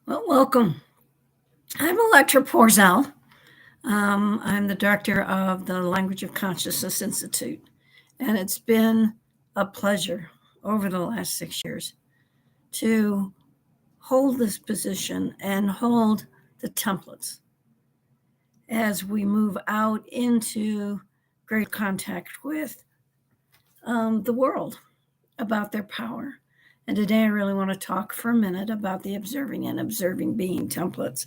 Well, welcome. I'm Electra Porzel. I'm the director of the Language of Consciousness Institute, and it's been a pleasure over the last 6 years to hold this position and hold the templates as we move out into great contact with the world about their power. And today I really want to talk for a minute about the observing and observing being templates.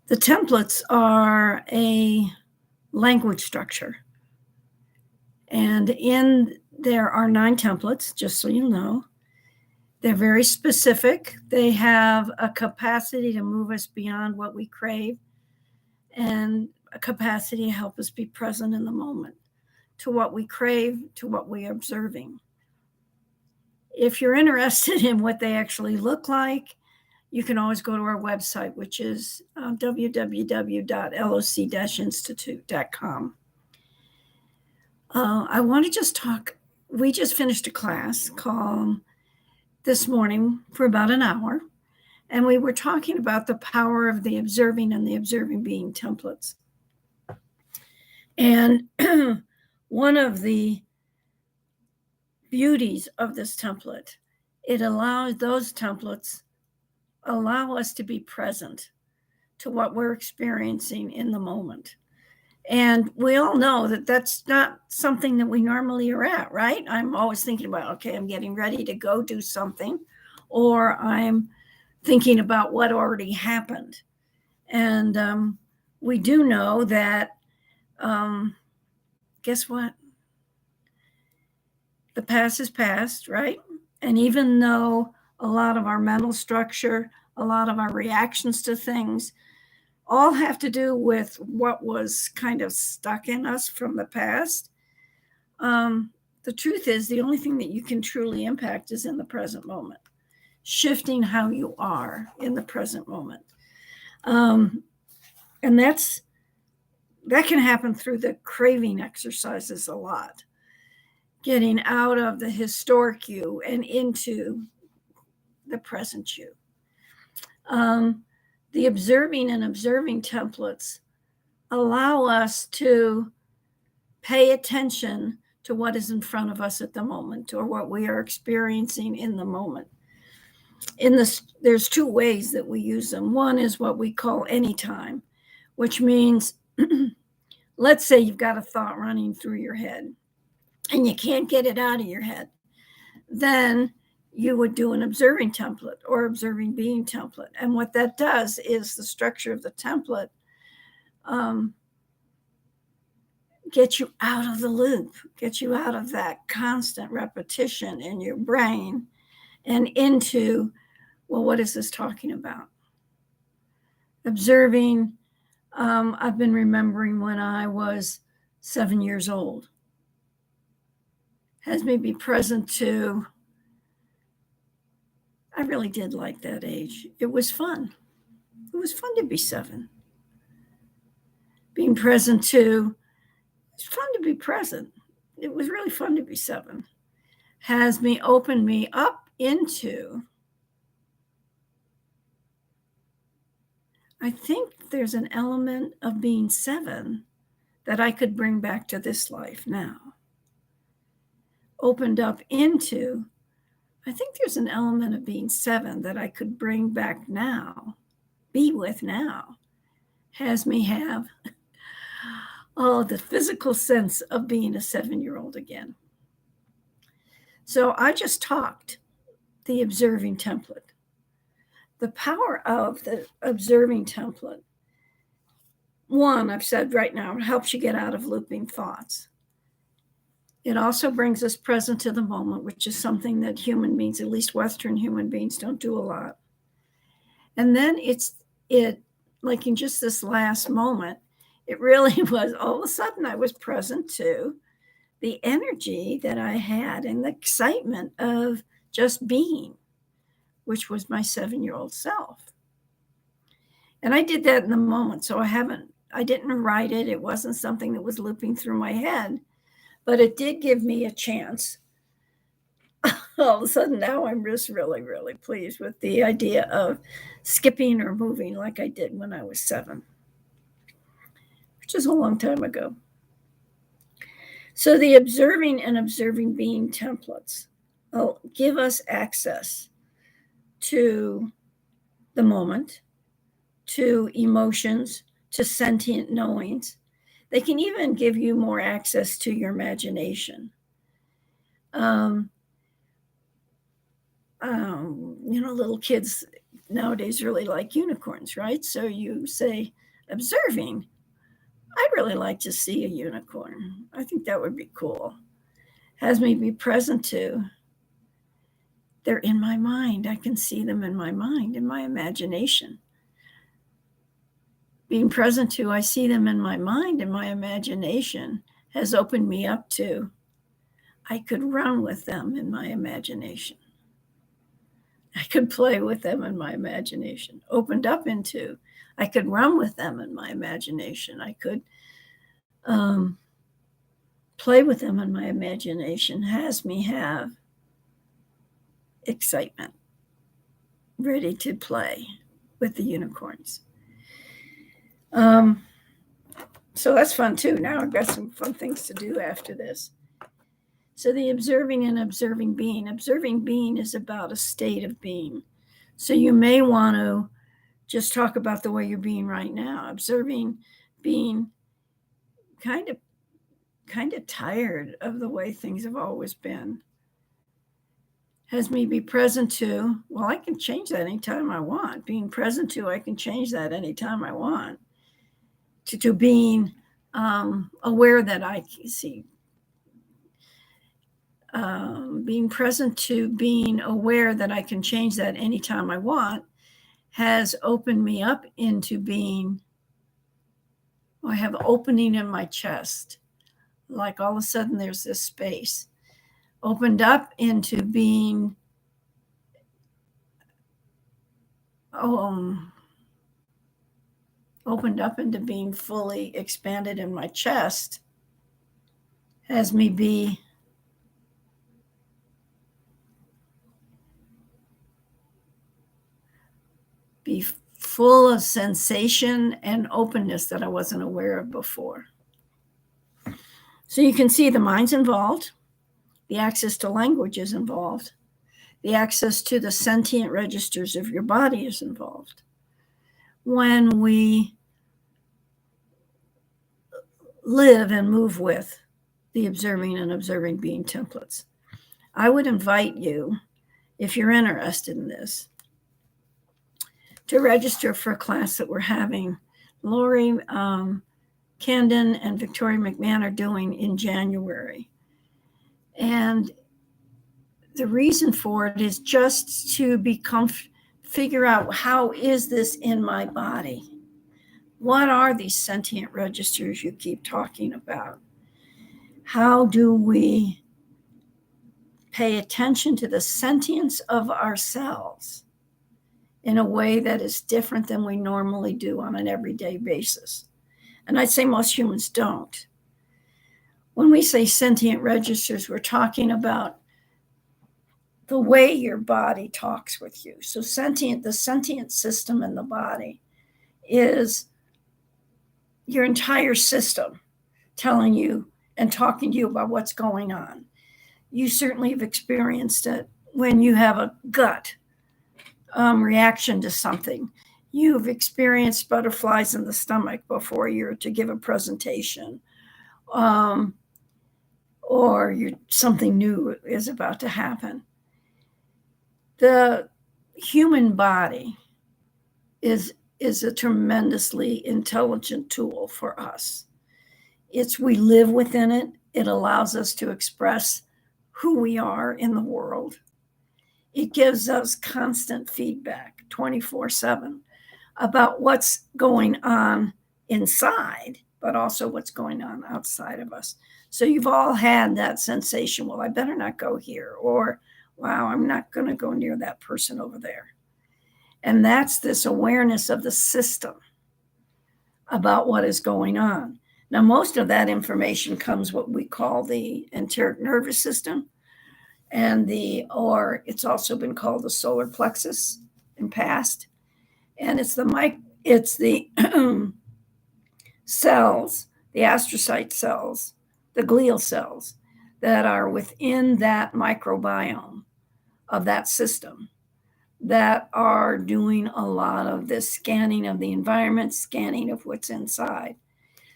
The templates are a language structure. And there are 9 templates, just so you know. They're very specific. They have a capacity to move us beyond what we crave and a capacity to help us be present in the moment, to what we crave, to what we are observing. If you're interested in what they actually look like, you can always go to our website, which is www.loc-institute.com. I want to just talk. We just finished a class called this morning for about an hour, and we were talking about the power of the observing and the observing being templates. And one of the beauties of this template, those templates allow us to be present to what we're experiencing in the moment. And we all know that that's not something that we normally are at, right? I'm always thinking about, okay, I'm getting ready to go do something, or I'm thinking about what already happened. And we do know that, guess what? The past is past, right? And even though a lot of our mental structure, a lot of our reactions to things, all have to do with what was kind of stuck in us from the past. The truth is, the only thing that you can truly impact is in the present moment, shifting how you are in the present moment. And that can happen through the craving exercises a lot, getting out of the historic you and into the present you. The observing and observing templates allow us to pay attention to what is in front of us at the moment, or what we are experiencing in the moment. There's 2 ways that we use them. One is what we call anytime, which means, let's say you've got a thought running through your head and you can't get it out of your head. Then you would do an observing template or observing being template. And what that does is the structure of the template get you out of the loop, get you out of that constant repetition in your brain and into, well, what is this talking about? Observing, I've been remembering when I was 7 years old. Has me be present to, I really did like that age. It was fun. It was fun to be 7. Being present to, it's fun to be present. It was really fun to be 7. Has me open me up into, I think there's an element of being 7 that I could bring back to this life now. Opened up into, I think there's an element of being 7 that I could bring back now, be with now. Has me have, the physical sense of being a 7-year-old again. So I just talked the observing template. The power of the observing template, one, I've said right now, it helps you get out of looping thoughts. It also brings us present to the moment, which is something that human beings, at least Western human beings, don't do a lot. And then it like in just this last moment, it really was all of a sudden I was present to the energy that I had and the excitement of just being, which was my 7-year-old self. And I did that in the moment. So I didn't write it. It wasn't something that was looping through my head, but it did give me a chance all of a sudden now I'm just really, really pleased with the idea of skipping or moving like I did when I was 7, which is a long time ago. So the observing and observing being templates give us access to the moment, to emotions, to sentient knowings. They can even give you more access to your imagination. Little kids nowadays really like unicorns, right? So you say, observing, I'd really like to see a unicorn. I think that would be cool. Has me be present to, they're in my mind. I can see them in my mind, in my imagination. Being present to, I see them in my mind, in my imagination, has opened me up to, I could run with them in my imagination. I could play with them in my imagination. Opened up into, I could run with them in my imagination. I could play with them in my imagination. Has me have excitement, ready to play with the unicorns. So that's fun too. Now I've got some fun things to do after this. So the observing and observing being is about a state of being. So you may want to just talk about the way you're being right now. Observing being kind of tired of the way things have always been. Has me be present to, well, I can change that anytime I want. Being present to, I can change that anytime I want. To being aware that I see. Being present to being aware that I can change that anytime I want has opened me up into being, I have opening in my chest. Like all of a sudden there's this space. Opened up into being opened up into being fully expanded in my chest has me be full of sensation and openness that I wasn't aware of before. So you can see the mind's involved, the access to language is involved, the access to the sentient registers of your body is involved. When we live and move with the observing and observing being templates, I would invite you, if you're interested in this, to register for a class that we're having. Lori Camden and Victoria McMahon are doing in January. And the reason for it is just to figure out, how is this in my body? What are these sentient registers you keep talking about? How do we pay attention to the sentience of ourselves in a way that is different than we normally do on an everyday basis? And I'd say most humans don't. When we say sentient registers, we're talking about the way your body talks with you. So the sentient system in the body is your entire system telling you and talking to you about what's going on. You certainly have experienced it when you have a gut reaction to something. You've experienced butterflies in the stomach before you're to give a presentation, or something new is about to happen. The human body is a tremendously intelligent tool for us. We live within it. It allows us to express who we are in the world. It gives us constant feedback 24/7 about what's going on inside, but also what's going on outside of us. So you've all had that sensation, well, I better not go here, or wow, I'm not going to go near that person over there. And that's this awareness of the system about what is going on. Now, most of that information comes what we call the enteric nervous system. or it's also been called the solar plexus in past. And it's the cells, the astrocyte cells, the glial cells that are within that microbiome of that system that are doing a lot of this scanning of the environment, scanning of what's inside.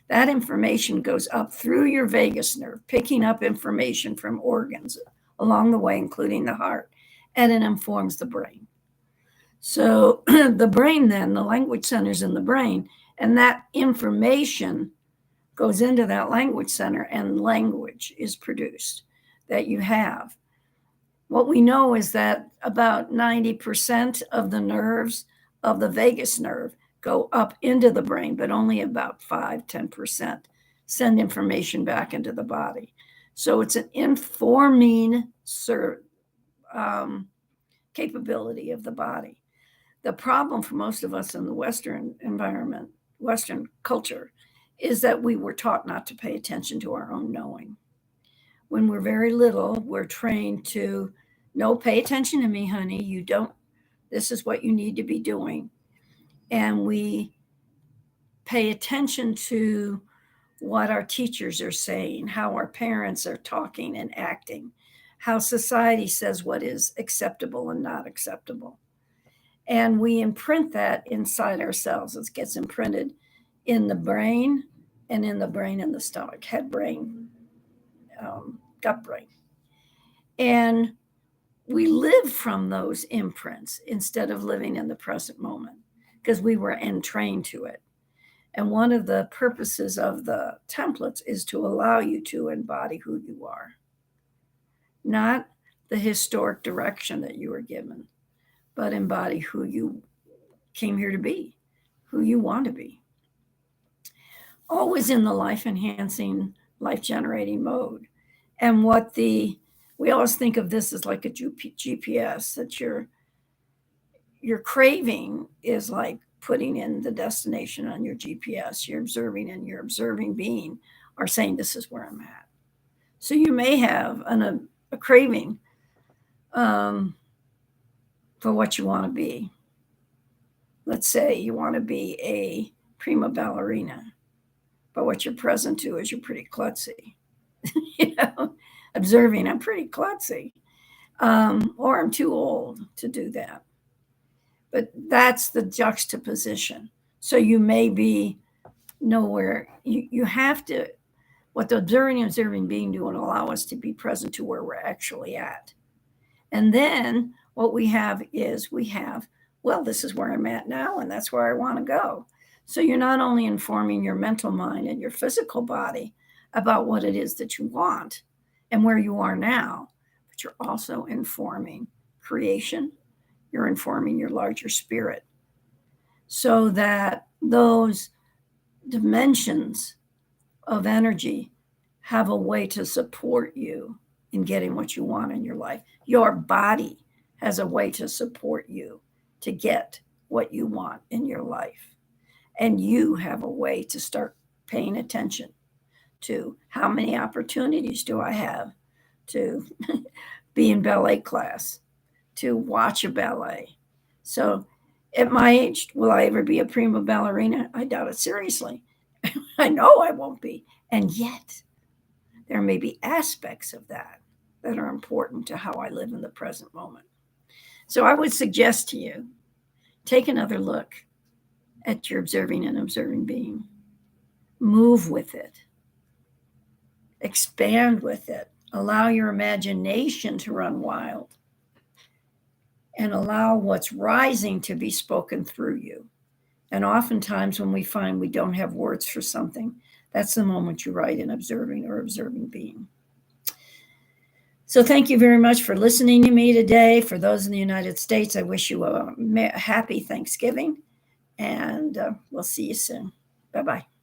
That information goes up through your vagus nerve, picking up information from organs along the way, including the heart, and it informs the brain. So the brain, then, the language centers in the brain, and that information goes into that language center, and language is produced that you have. What we know is that about 90% of the nerves of the vagus nerve go up into the brain, but only about 5-10% send information back into the body. So it's an informing capability of the body. The problem for most of us in the Western environment, Western culture, is that we were taught not to pay attention to our own knowing. When we're very little, we're trained to, no, pay attention to me, honey. You don't, this is what you need to be doing. And we pay attention to what our teachers are saying, how our parents are talking and acting, how society says what is acceptable and not acceptable. And we imprint that inside ourselves. It gets imprinted in the brain and in the stomach, head brain, gut brain. And we live from those imprints instead of living in the present moment because we were entrained to it. And one of the purposes of the templates is to allow you to embody who you are, not the historic direction that you were given, but embody who you came here to be, who you want to be. Always in the life-enhancing, life-generating mode. And we always think of this as like a GPS, that your craving is like putting in the destination on your GPS. You're observing, and your observing being are saying, this is where I'm at. So you may have a craving for what you want to be. Let's say you want to be a prima ballerina, but what you're present to is you're pretty klutzy. Observing, I'm pretty klutzy, or I'm too old to do that. But that's the juxtaposition. So you may be nowhere. You have to, what the observing being do and allow us to be present to where we're actually at. And then what we have, well, this is where I'm at now, and that's where I want to go. So you're not only informing your mental mind and your physical body about what it is that you want and where you are now, but you're also informing creation. You're informing your larger spirit so that those dimensions of energy have a way to support you in getting what you want in your life. Your body has a way to support you to get what you want in your life. And you have a way to start paying attention to how many opportunities do I have to be in ballet class, to watch a ballet. So at my age, will I ever be a prima ballerina? I doubt it seriously. I know I won't be. And yet, there may be aspects of that are important to how I live in the present moment. So I would suggest to you, take another look at your observing and observing being. Move with it. Expand with it. Allow your imagination to run wild. And allow what's rising to be spoken through you. And oftentimes when we find we don't have words for something, that's the moment you write in observing or observing being. So thank you very much for listening to me today. For those in the United States, I wish you a happy Thanksgiving, and we'll see you soon. Bye-bye.